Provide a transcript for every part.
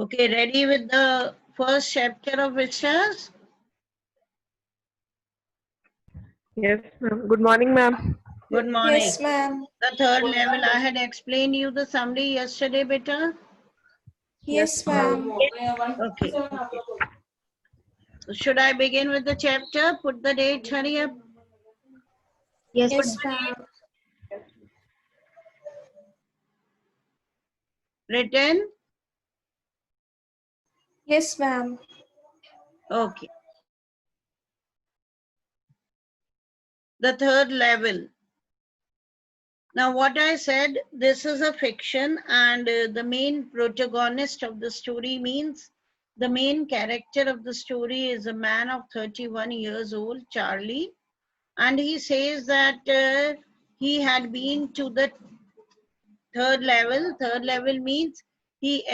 Okay, ready with the first chapter of Vistas? Yes, ma'am. Good morning, ma'am. Good morning. Yes, ma'am. The third level, I had explained you the summary yesterday, beta. Yes, ma'am. Okay. So should I begin with the chapter? Put the date, hurry up. Yes, ma'am. Written? Yes, ma'am. Okay. The third level. Now, what I said, this is a fiction, and the main protagonist of the story means the main character of the story is a man of 31 years old, Charlie, and he says that he had been to the third level. Third level means he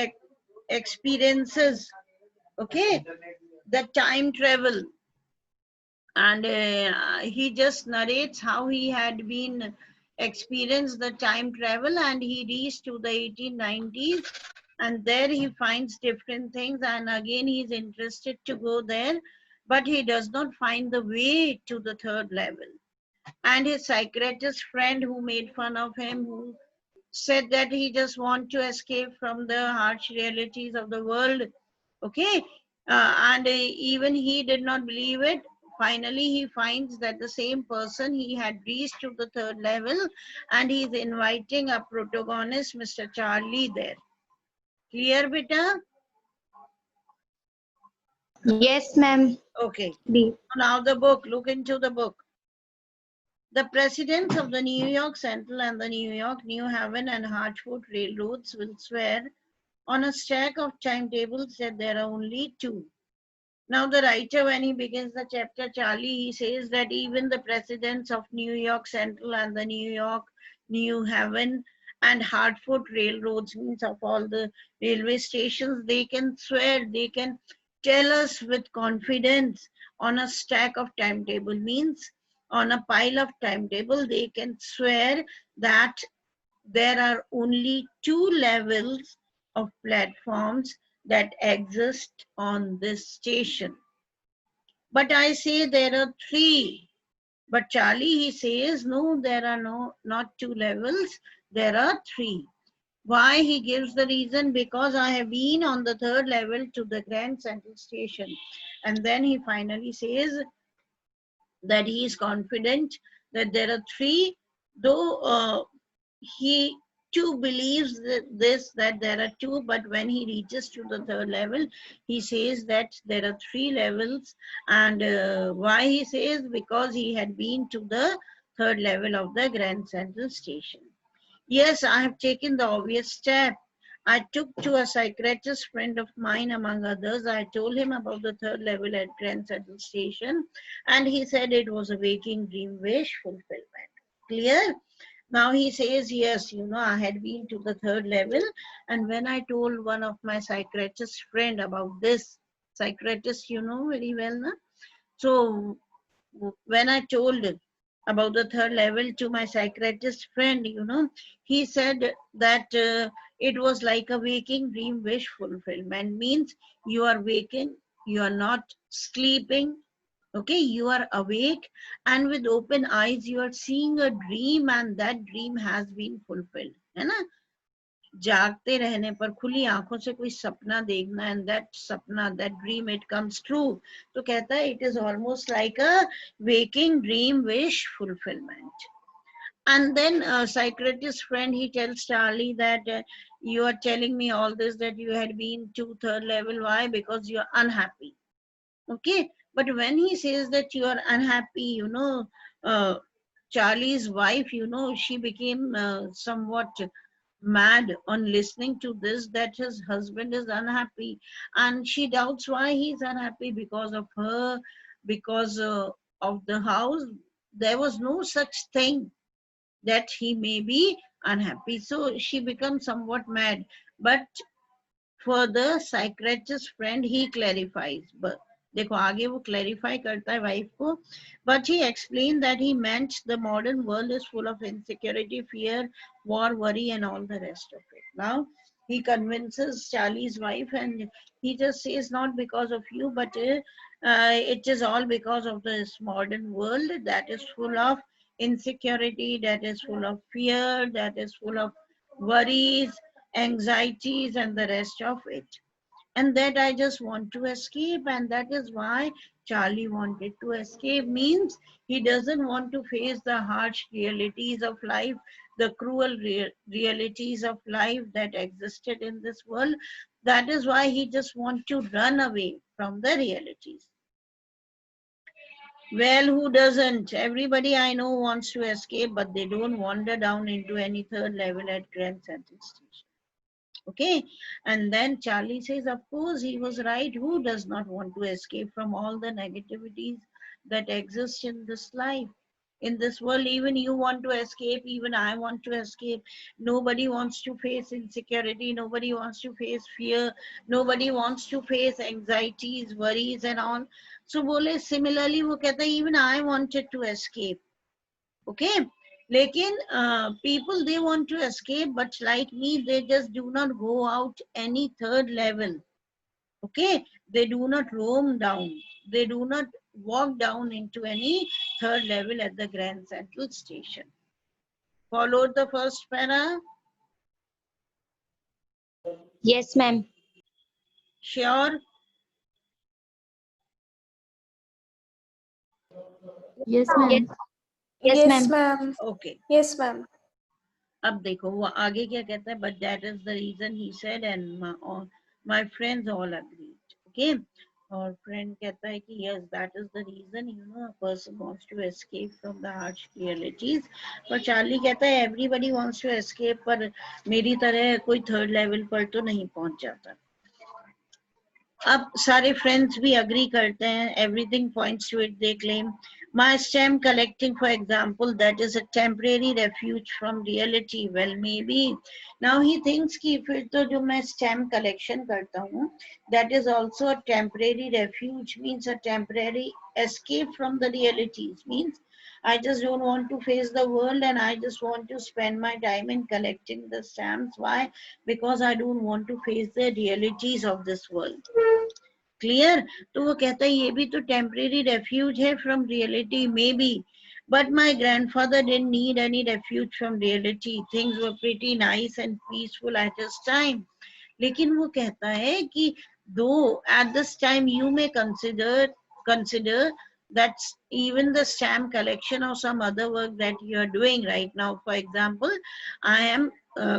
experiences, okay, the time travel, and he just narrates how he had been experienced the time travel, and he reached to the 1890s, and there he finds different things, and again he's interested to go there, but he does not find the way to the third level. And his psychiatrist friend, who made fun of him, who said that he just want to escape from the harsh realities of the world, okay, and even he did not believe it. Finally he finds that the same person, he had reached to the third level, and he's inviting a protagonist, Mr. Charlie, there. Clear, beta? Yes, ma'am. Okay. B. Now the book, look into the book. The presidents of the New York Central and the New York, New Haven and Hartford railroads will swear on a stack of timetables that there are only two. Now the writer, when he begins the chapter, Charlie, he says that even the presidents of New York Central and the New York, New Haven and Hartford railroads, means of all the railway stations, they can swear, they can tell us with confidence on a stack of timetable, means on a pile of timetable, they can swear that there are only two levels of platforms that exist on this station. But I say there are three. But Charlie, he says, no, there are not two levels, there are three. Why? He gives the reason, because I have been on the third level to the Grand Central Station. And then he finally says that he is confident that there are three, though he too believes that there are two, but when he reaches to the third level, he says that there are three levels. And why he says? Because he had been to the third level of the Grand Central Station. Yes, I have taken the obvious step. I took to a psychiatrist friend of mine, among others. I told him about the third level at Grand Central Station, and he said it was a waking dream wish fulfillment. Clear? Now he says, yes, I had been to the third level, and when I told one of my psychiatrist friend about this, psychiatrist, very well, na? So when I told about the third level to my psychiatrist friend, he said that it was like a waking dream wish fulfillment, means you are waking, you are not sleeping, okay, you are awake, and with open eyes you are seeing a dream, and that dream has been fulfilled, है ना? जागते रहने पर खुली आंखों से कोई सपना देखना, and that सपना, that dream, it comes true. तो कहता है it is almost like a waking dream wish fulfillment. And then a psychiatrist friend, he tells Charlie that you are telling me all this, that you had been to third level. Why? Because you are unhappy. Okay, but when he says that you are unhappy, Charlie's wife, she became somewhat mad on listening to this, that his husband is unhappy, and she doubts why he's unhappy, because of her, because of the house. There was no such thing that he may be unhappy. So she becomes somewhat mad. But for the psychiatrist friend, he clarifies. But देखो आगे वो clarify करता है wife को. But he explained that he meant the modern world is full of insecurity, fear, war, worry, and all the rest of it. Now, He convinces Charlie's wife, and he just says, not because of you, but it is all because of this modern world that is full of insecurity, that is full of fear, that is full of worries, anxieties, and the rest of it. And that I just want to escape, and that is why Charlie wanted to escape. Means he doesn't want to face the harsh realities of life, the cruel realities of life that existed in this world. That is why he just wants to run away from the realities. Well, who doesn't? Everybody I know wants to escape, but they don't wander down into any third level at Grand Central Station. Okay, and then Charlie says, of course, he was right. Who does not want to escape from all the negativities that exist in this life, in this world? Even you want to escape, even I want to escape. Nobody wants to face insecurity, nobody wants to face fear, nobody wants to face anxieties, worries and all. So bole similarly wo kehta hai, even I wanted to escape. Okay, lekin people, they want to escape, but like me, they just do not go out any third level. Okay, they do not roam down, they do not walk down into any third level at the Grand Central Station. Followed the first para? Yes, ma'am. Sure? Yes, ma'am. Yes, Yes, ma'am. ma'am. Okay. Yes, ma'am. अब देखो वो आगे क्या कहता है, but that is the reason he said, and my friends all agreed. Okay, और friend कहता है कि yes, that is the reason, you know, a person wants to escape from the harsh realities. पर Charlie कहता है everybody wants to escape, पर मेरी तरह कोई third level पर तो नहीं पहुंच जाता. अब सारे friends भी agree करते हैं, everything points to it, they claim. My stamp collecting, for example, that is a temporary refuge from reality. Well, maybe. Now he thinks कि फिर तो जो मैं stamp collection करता हूँ, that is also a temporary refuge, means a temporary escape from the realities. Means I just don't want to face the world, and I just want to spend my time in collecting the stamps. Why? Because I don't want to face the realities of this world. Clear? तो वो कहता है ये भी तो temporary refuge है from reality, maybe. But my grandfather didn't need any refuge from reality. Things were pretty nice and peaceful at his time. लेकिन वो कहता है कि though at this time you may consider that even the stamp collection or some other work that you are doing right now, for example, I am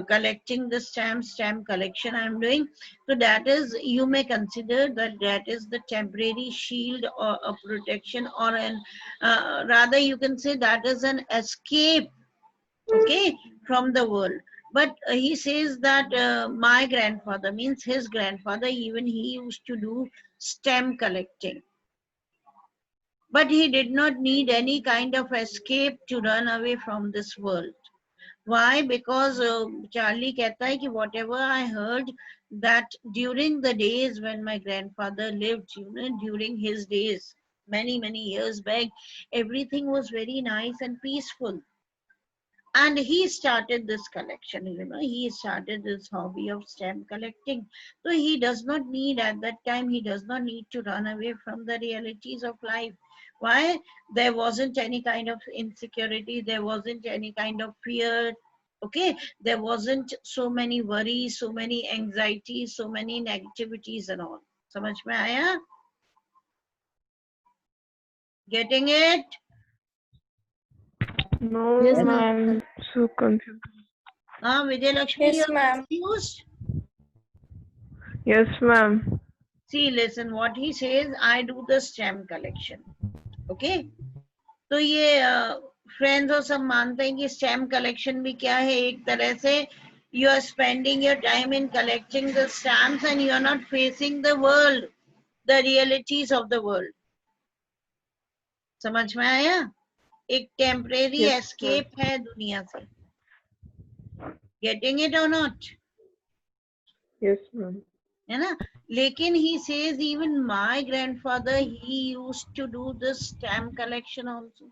collecting the stamp collection I am doing, so that is, you may consider that is the temporary shield or a protection, or an rather you can say that is an escape, okay, from the world. But he says that my grandfather, means his grandfather, even he used to do stamp collecting, but he did not need any kind of escape to run away from this world. Why? Because Charlie कहता है कि whatever I heard, that during the days when my grandfather lived, you know, during his days, many years back, everything was very nice and peaceful. And he started this collection, you know, he started this hobby of stamp collecting. So he does not need, at that time, he does not need to run away from the realities of life. Why? There wasn't any kind of insecurity, there wasn't any kind of fear, okay, there wasn't so many worries, so many anxieties, so many negativities and all. समझ में आया? Getting it? No, Yes, ma'am. So confused. Vijay Lakshmi, Yes, you're ma'am. confused? Yes, ma'am. See, listen, what he says, I do the stamp collection. Okay? तो ये friends और सब मानते हैं कि stamp collection भी क्या है, एक तरह से you are spending your time in collecting the stamps and you are not facing the world, the realities of the world. समझ में आया? एक temporary Yes, escape है दुनिया से. Getting it or not? Yes, ma'am. है ना? लेकिन he says even my grandfather, he used to do this stamp collection also.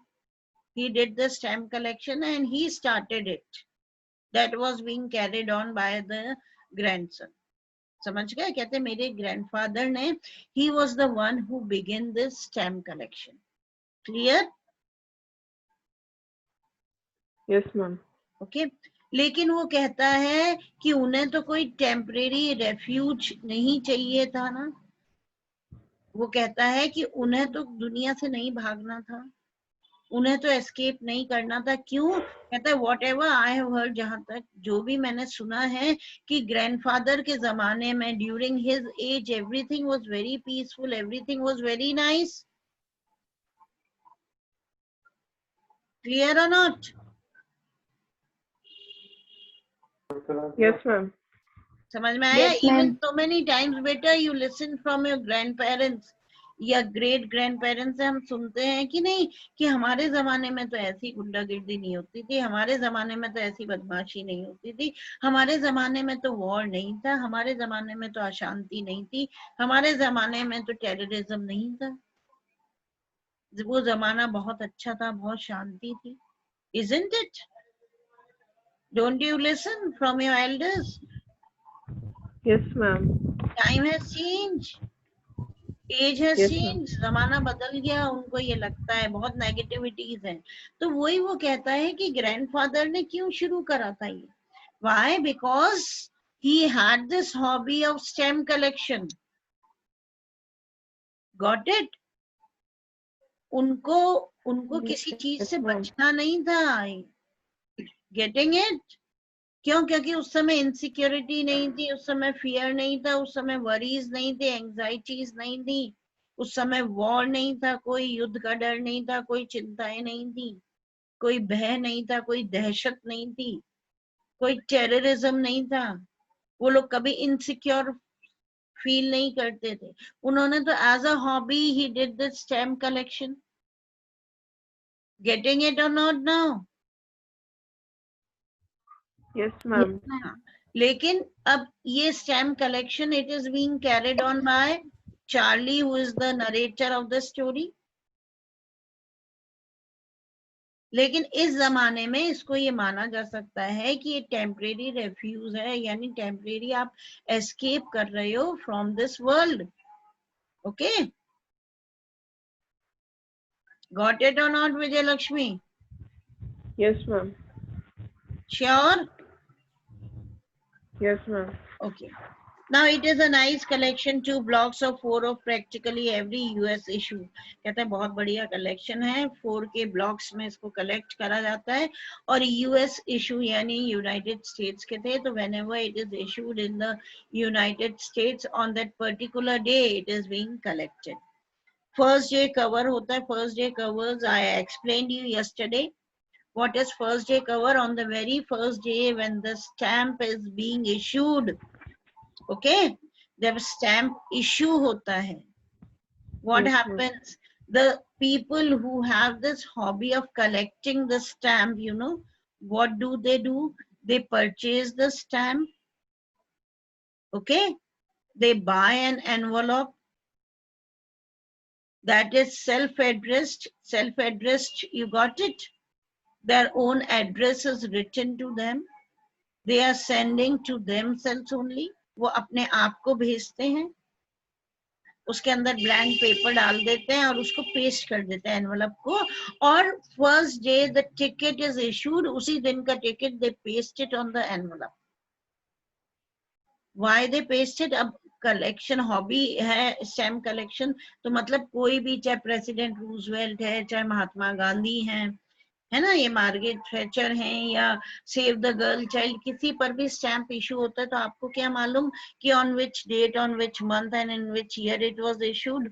He did the stamp collection and he started it. That was being carried on by grandson. समझ गए? कहते मेरे grandfather ने, he was the one who begin this stamp collection. Clear? Yes, ma'am. Okay. लेकिन वो कहता है कि उन्हें तो कोई टेम्परेरी रेफ्यूज नहीं चाहिए था ना। वो कहता है कि उन्हें तो दुनिया से नहीं भागना था, उन्हें तो एस्केप नहीं करना था। क्यों? कहता है what ever I have heard, जहां तक जो भी मैंने सुना है कि ग्रैंडफादर के जमाने में during his age everything was very peaceful, everything was very nice. Clear और नॉट? Yes, ma'am. समझ में आया? Yes, even ma'am. so many times बेटा you listen from your grand parents या ग्रेट ग्रैंड पेरेंट्स से हम सुनते हैं कि नहीं कि हमारे जमाने में तो ऐसी गुंडागिर्दी नहीं होती थी, हमारे जमाने में तो ऐसी बदमाशी नहीं होती थी, हमारे जमाने में तो वॉर नहीं था, हमारे जमाने में तो अशांति नहीं थी, हमारे जमाने में तो टेररिज्म नहीं था, वो जमाना बहुत अच्छा था, बहुत शांति थी। Isn't it? Don't you listen from your elders? Yes, ma'am. Time has changed. As has Yes, ma'am. Change, जमाना बदल गया, उनको ये लगता है, बहुत नेगेटिविटीज हैं। तो वही वो कहता है कि ग्रैंडफादर ने क्यों शुरू करा था ये? Why? Because he had this hobby of stamp collection. Got it? उनको उनको किसी चीज से Yes, ma'am. बचना नहीं था। Getting it? क्यों? क्योंकि उस समय इनसिक्योरिटी नहीं थी, उस समय फियर नहीं था, उस समय वरीज नहीं थे, एंजाइटीज नहीं थी, उस समय वॉर नहीं था, कोई युद्ध का डर नहीं था, कोई चिंताएं नहीं थी, कोई भय नहीं था, कोई दहशत नहीं थी, कोई टेररिज्म नहीं था। वो लोग कभी इनसिक्योर फील नहीं करते थे। उन्होंने तो एज अ हॉबी ही did the stamp collection. Getting it और नॉट नाउ? Yes, ma'am. लेकिन अब ये stamp collection, it is being carried on by Charlie, who is the narrator of the story. लेकिन इस जमाने में इसको ये माना जा सकता है कि ये टेम्परेरी रेफ्यूज है, यानी टेम्परेरी आप एस्केप कर रहे हो from this world. Okay, got it और not Vijay Lakshmi? Yes, ma'am. Sure? Yes, ma'am. Okay. Now it is a nice collection, 2 blocks of 4 of practically every US issue. कहते हैं बहुत बढ़िया कलेक्शन है, 4 के ब्लॉक्स में इसको कलेक्ट करा जाता है, और यूएस इशू यानी यूनाइटेड स्टेट्स के थे, तो whenever it is issued in the United States on that particular day it is being collected. First day cover होता है, first day covers I explained you yesterday. What is first day cover? On the very first day when the stamp is being issued, okay, जब stamp issue होता है, what Yes, ma'am. happens? The people who have this hobby of collecting the stamp, you know, what do? They purchase the stamp, okay, they buy an envelope that is self-addressed, you got it? Their own address is written to them, they are sending to themselves only, वो अपने आप को भेजते हैं, उसके अंदर blank paper डाल देते हैं और उसको पेस्ट कर देते हैं एनवलप को, और first day the ticket is issued, उसी दिन का ticket they paste it on the envelope. Why they paste it? अब कलेक्शन हॉबी है स्टैम्प कलेक्शन, तो मतलब कोई भी, चाहे प्रेसिडेंट रूजवेल्ट है, चाहे महात्मा गांधी हैं, है ना, ये मार्गरेट थैचर हैं, या सेव द गर्ल चाइल्ड, किसी पर भी स्टैम्प इशू होता है तो आपको क्या मालूम कि on which date, on which month and in which year it was issued?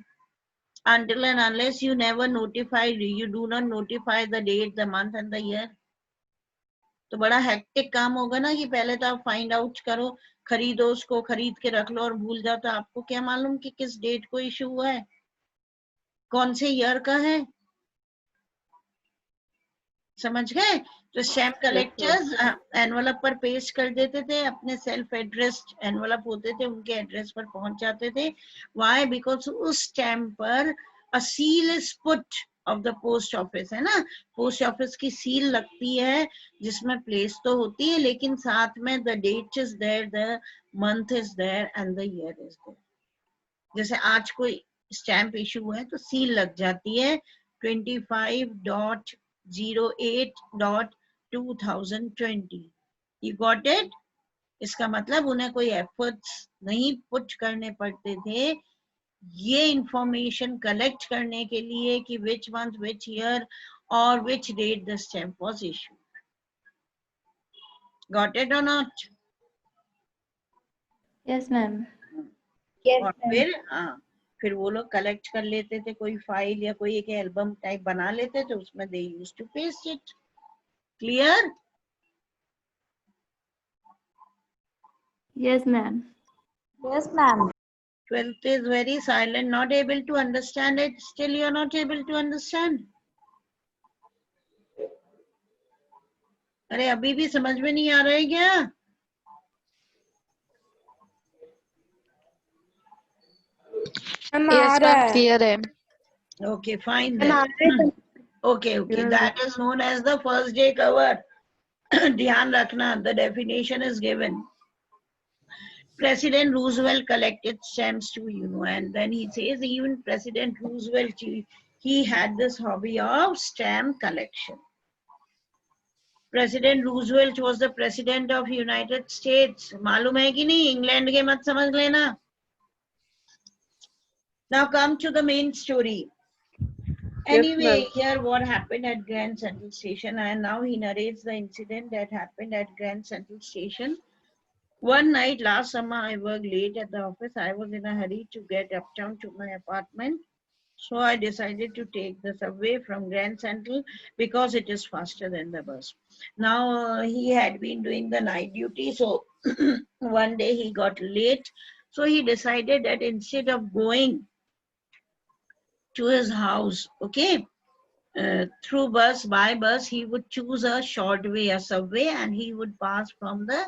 until and unless you never notified, you do not notify the date, the month and the year, तो बड़ा hectic काम होगा ना कि पहले तो आप find out करो, खरीदो, उसको खरीद के रख लो और भूल जाओ, तो आपको क्या मालूम कि किस डेट को इशू हुआ है, कौन से ईयर का है? समझ गए? तो स्टैम्प कलेक्टर्स एनवलप पर पेस्ट कर देते थे, अपने सेल्फ एड्रेस्ड एनवलप होते थे, उनके एड्रेस पर पहुंच जाते थे। व्हाई? बिकॉज उस स्टैम्प पर a seal is put, of the post office, है ना. पोस्ट ऑफिस की सील लगती है जिसमें प्लेस तो होती है लेकिन साथ में the date is there, the month is there and the year is there. जैसे आज कोई स्टैम्प इशू हुआ है तो सील लग जाती है 25.08.2020. You got it? इसका मतलब उन्हें कोई एफर्ट्स नहीं पुट करने पड़ते थे ये इंफॉर्मेशन कलेक्ट करने के लिए कि which month, which year or which date the stamp was issued. Got it or not? Yes, ma'am. और फिर वो लोग कलेक्ट कर लेते थे कोई फाइल या कोई एक एल्बम टाइप बना लेते थे उसमें they used to paste it. Clear? Yes, ma'am. Yes, ma'am. 12th is very silent, not able to understand it. Still you are not able to understand. अरे अभी भी समझ में नहीं आ रहा है क्या? Yes, ma'am. Clear है. Okay, fine then. Okay, Yeah. that is known as the first day cover. ध्यान रखना, the definition is given. President Roosevelt collected stamps too, you know, and then he says even President Roosevelt, he had this hobby of stamp collection. President Roosevelt was the president of United States. मालूम है कि नहीं? England के मत समझ लेना. Now come to the main story. Anyway, here what happened at Grand Central Station, and now he narrates the incident that happened at Grand Central Station. One night last summer, I worked late at the office. I was in a hurry to get uptown to my apartment. So I decided to take the subway from Grand Central because it is faster than the bus. Now he had been doing the night duty. So one day he got late. So he decided that instead of going to his house, okay, through bus, by bus, he would choose a short way, a subway, and he would pass from the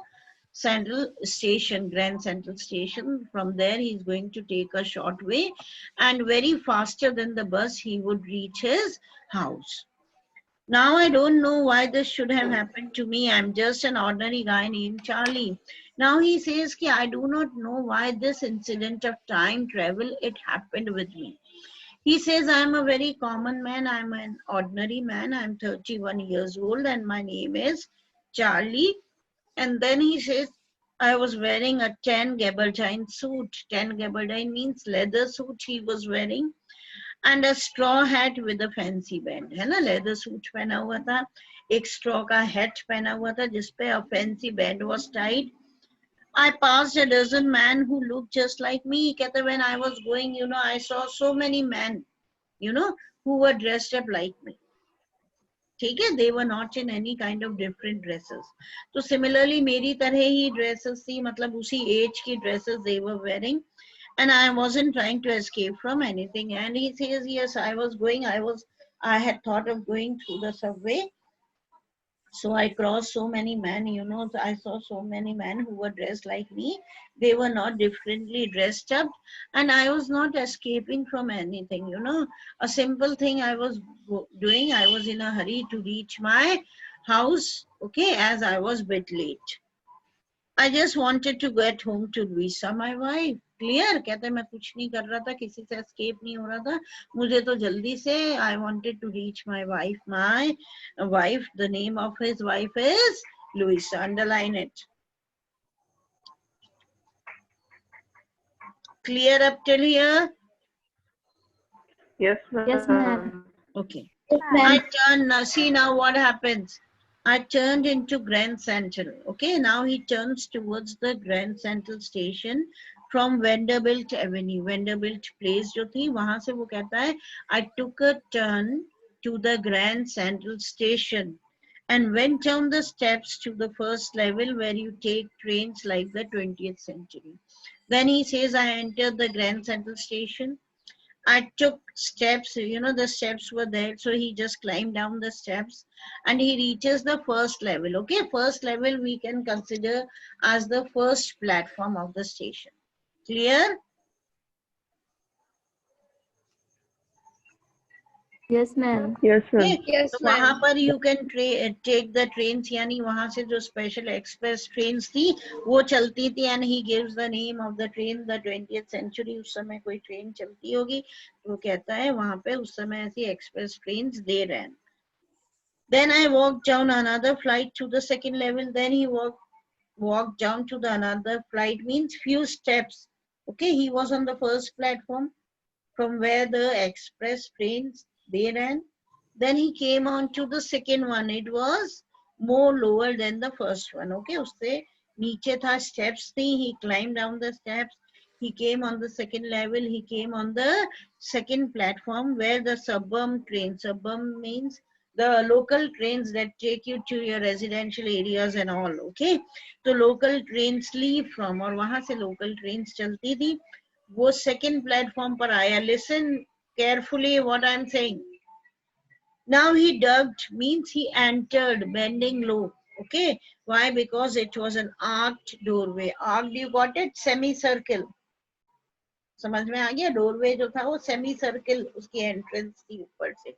Central Station, Grand Central Station. From there, he's going to take a short way, and very faster than the bus, he would reach his house. Now, I don't know why this should have happened to me. I'm just an ordinary guy named Charlie. Now he says, ki, I do not know why this incident of time travel, it happened with me. He says, I'm a very common man. I'm an ordinary man. I'm 31 years old and my name is Charlie. And then he says, I was wearing a tan gabardine suit. Tan gabardine means leather suit he was wearing. And a straw hat with a fancy band. है ना, leather suit पहना हुआ था, एक straw का hat पहना हुआ था जिसपे a fancy band was tied. I passed a dozen men who looked just like me. कहते when I was going, you know, I saw so many men, you know, who were dressed up like me. ठीक है, they were not in any kind of different dresses. So similarly, मेरी तरह ही dresses थी, मतलब उसी age की dresses they were wearing, and I wasn't trying to escape from anything. And he says, yes, I was going. I had thought of going through the subway. So I crossed so many men, you know, I saw so many men who were dressed like me. They were not differently dressed up and I was not escaping from anything, you know. A simple thing I was doing, I was in a hurry to reach my house, okay, as I was a bit late. I just wanted to get home to Louisa, my wife. Clear? कहते मैं कुछ नहीं कर रहा था, किसी से escape नहीं हो रहा था, मुझे तो जल्दी से I wanted to reach my wife. My wife, the name of his wife is Louisa. Underline it. Clear up till here? Yes, ma'am. Yes, ma'am. Okay. Yes, I turned, see now what happens. I turned into Grand Central. Okay, now he turns towards the Grand Central Station from Vanderbilt Avenue. Vanderbilt Place जो थी वहाँ से वो कहता है I took a turn to the Grand Central Station and went down the steps to the first level where you take trains like the 20th century. Then he says I entered the Grand Central Station. I took steps, you know, the steps were there. So he just climbed down the steps and he reaches the first level. Okay, first level we can consider as the first platform of the station. Clear? Yes, ma'am. Yes, ma'am. Okay? Yes, तो वहां पर you can take the trains, यानी वहां से जो special express trains थी वो चलती थी, and he gives the name of the train, the 20th century, उस समय कोई ट्रेन चलती होगी तो वो कहता है वहां पे उस समय ऐसी express trains they ran. Then I walked down another flight to the second level. Then he walked down to the another flight, means few steps. Okay, he was on the first platform from where the express trains they ran. Then he came on to the second one. It was more lower than the first one. Okay, उससे नीचे था, steps थी. He climbed down the steps. He came on the second level. He came on the second platform where the suburban train. Suburban means the local trains that take you to your residential areas and all. Okay, तो local trains leave from, और वहां से local trains चलती थी. वो second platform पर आया. Listen carefully what I'm saying. Now he dug, means he entered, bending low. Okay, why? Because it was an arched doorway. Arched, you got it? Semicircle. समझ में आ गया? Doorway जो था वो semicircle उसकी entrance थी ऊपर से.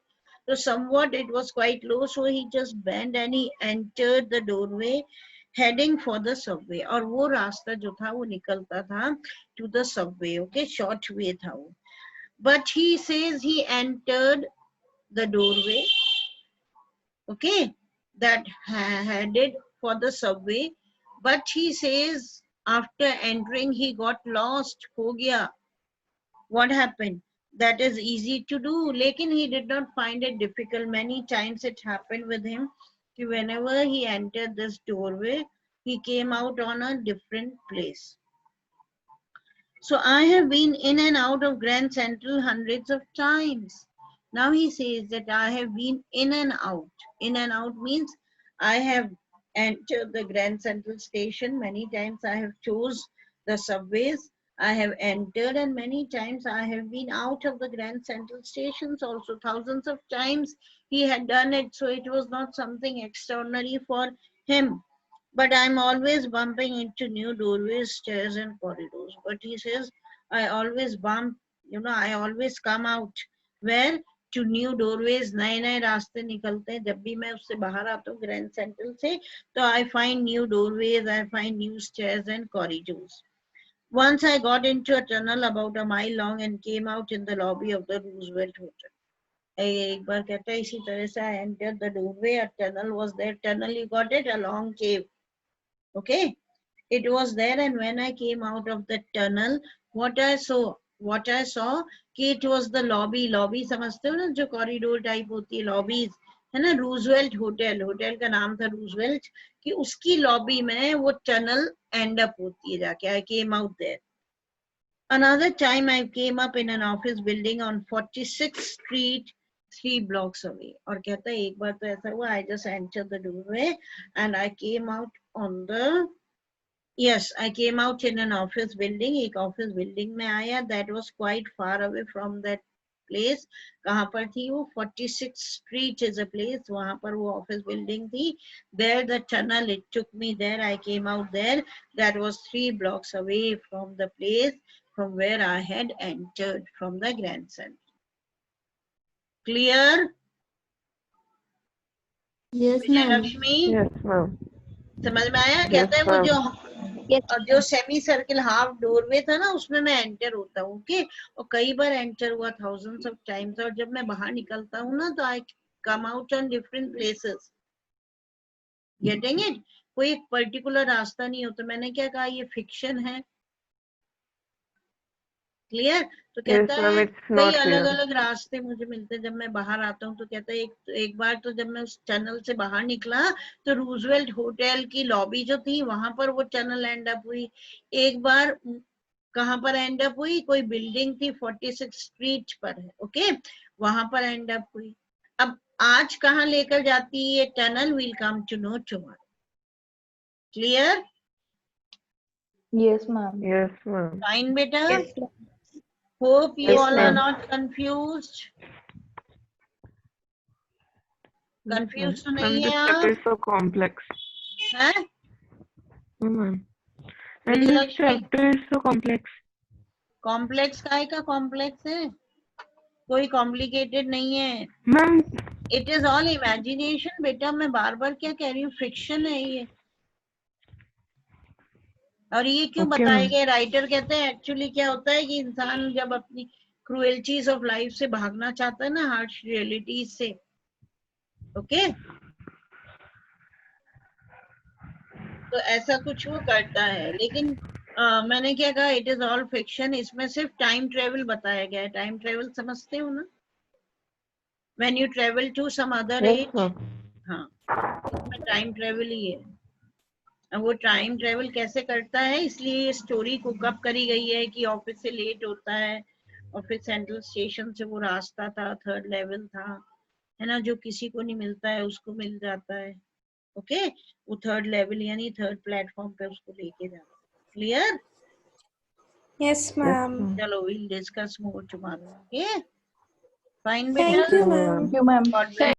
So somewhat it was quite low, so he just bent and he entered the doorway, heading for the subway. और वो रास्ता जो था वो निकलता था to the subway. Okay, short way था वो. But he says he entered the doorway, okay, that headed for the subway, but he says after entering he got lost. हो गया. What happened? That is easy to do, lekin he did not find it difficult. Many times it happened with him. Whenever he entered this doorway, he came out on a different place. So I have been in and out of Grand Central hundreds of times. Now he says that I have been in and out. In and out means I have entered the Grand Central station. Many times I have chose the subways. I have entered, and many times I have been out of the Grand Central stations also. Thousands of times he had done it. So it was not something extraordinary for him. But I'm always bumping into new doorways, stairs, and corridors. But he says, I always bump, I always come out. Where? To new doorways, नए नए रास्ते निकलते हैं. जब भी मैं उससे बाहर आता हूँ ग्रैंड सेंट्रल से, तो I find new doorways, I find new stairs and corridors. Once I got into a tunnel about a mile long and came out in the lobby of the Roosevelt Hotel. एक बार कहता है इसी तरह से I entered the doorway, a tunnel was there. Tunnel, you got it? A long cave. Okay, it was there, and when I came out of the tunnel, what I saw कि it was the lobby. समझते हो ना, जो corridor type होती है, lobbies है ना. Roosevelt hotel का नाम था रूजवेल्ट, कि उसकी लॉबी में वो टनल एंड अप होती है जाके. I came out there. Another time I came up in an office building on 46th Street, 3 blocks away. और कहता है एक बार तो ऐसा हुआ, I just entered the doorway and I came out on the, yes, I came out in an office building. एक office building में आया, that was quite far away from that place. कहाँ पर थी वो? 46th Street is a place. वहाँ पर वो office building थी. There the tunnel, it took me there. I came out there. That was 3 blocks away from the place from where I had entered from the Grand Central. Clear? Yes, ma'am. Lakshmi? Yes, ma'am. समझ में आया? Yes, कहते हैं वो ma'am. Yes. और जो semi circle half doorway था ना, उसमें मैं एंटर होता हूँ. ओके, और कई बार एंटर हुआ, थाउजेंड्स ऑफ टाइम्स. और जब मैं बाहर निकलता हूँ ना, तो I come out on different places. Getting it? कोई एक पर्टिकुलर रास्ता नहीं होता. मैंने क्या कहा, ये फिक्शन है. क्लियर? तो Yes, कहता ma'am. है It's कई not अलग real. अलग रास्ते मुझे मिलते हैं जब मैं बाहर आता हूँ. तो कहता है एक बार तो जब मैं उस टनल से बाहर निकला, तो रूजवेल्ट होटल की लॉबी जो थी वहां पर वो टनल एंड अप हुई. एक बार कहाँ पर एंड अप हुई? कोई बिल्डिंग थी 46 स्ट्रीट पर है. ओके, वहां पर एंड अप हुई. अब आज कहाँ लेकर जाती है ये tunnel? Will come to know tomorrow. Clear? Yes, ma'am. Yes, ma'am. Fine बेटा. Yes, ma'am. Hope you Yes, all are ma'am. not confused. Confused तो Ma'am, नहीं है this आप? chapter is so complex. हैं? No, ma'am. And this Vijayalakshmi, chapter is so complex. Complex काय का complex है? कोई कॉम्प्लिकेटेड नहीं है, ma'am it is all imagination बेटा। मैं बार बार क्या कह रही हूँ, फिक्शन है ये। और ये क्यों Okay, बताए ma'am. गए, राइटर कहते हैं एक्चुअली क्या होता है कि इंसान जब अपनी क्रुएल्टीज ऑफ लाइफ से भागना चाहता है ना, हार्श रियलिटीज से, ओके, तो ऐसा कुछ वो करता है। लेकिन मैंने क्या कहा, इट इज ऑल फिक्शन। इसमें सिर्फ टाइम ट्रेवल बताया गया है। टाइम ट्रेवल समझते हो ना, when you travel to some other Yes, as. ma'am. हाँ, इसमें टाइम ट्रेवल ही है। अब वो टाइम ट्रेवल कैसे करता है, इसलिए ये स्टोरी कुक अप करी गई है कि ऑफिस से लेट होता है और फिर सेंट्रल स्टेशन से वो रास्ता था, थर्ड लेवल था, है ना, जो किसी को नहीं मिलता है उसको मिल जाता है। ओके, वो थर्ड लेवल यानी थर्ड प्लेटफॉर्म पे उसको लेके जाता है। Clear? Yes, Yes, ma'am. ma'am. चलो, we'll discuss more tomorrow. Okay, fine Thank बेटा, you, Okay, ma'am. ma'am. Thank you, ma'am. God bless.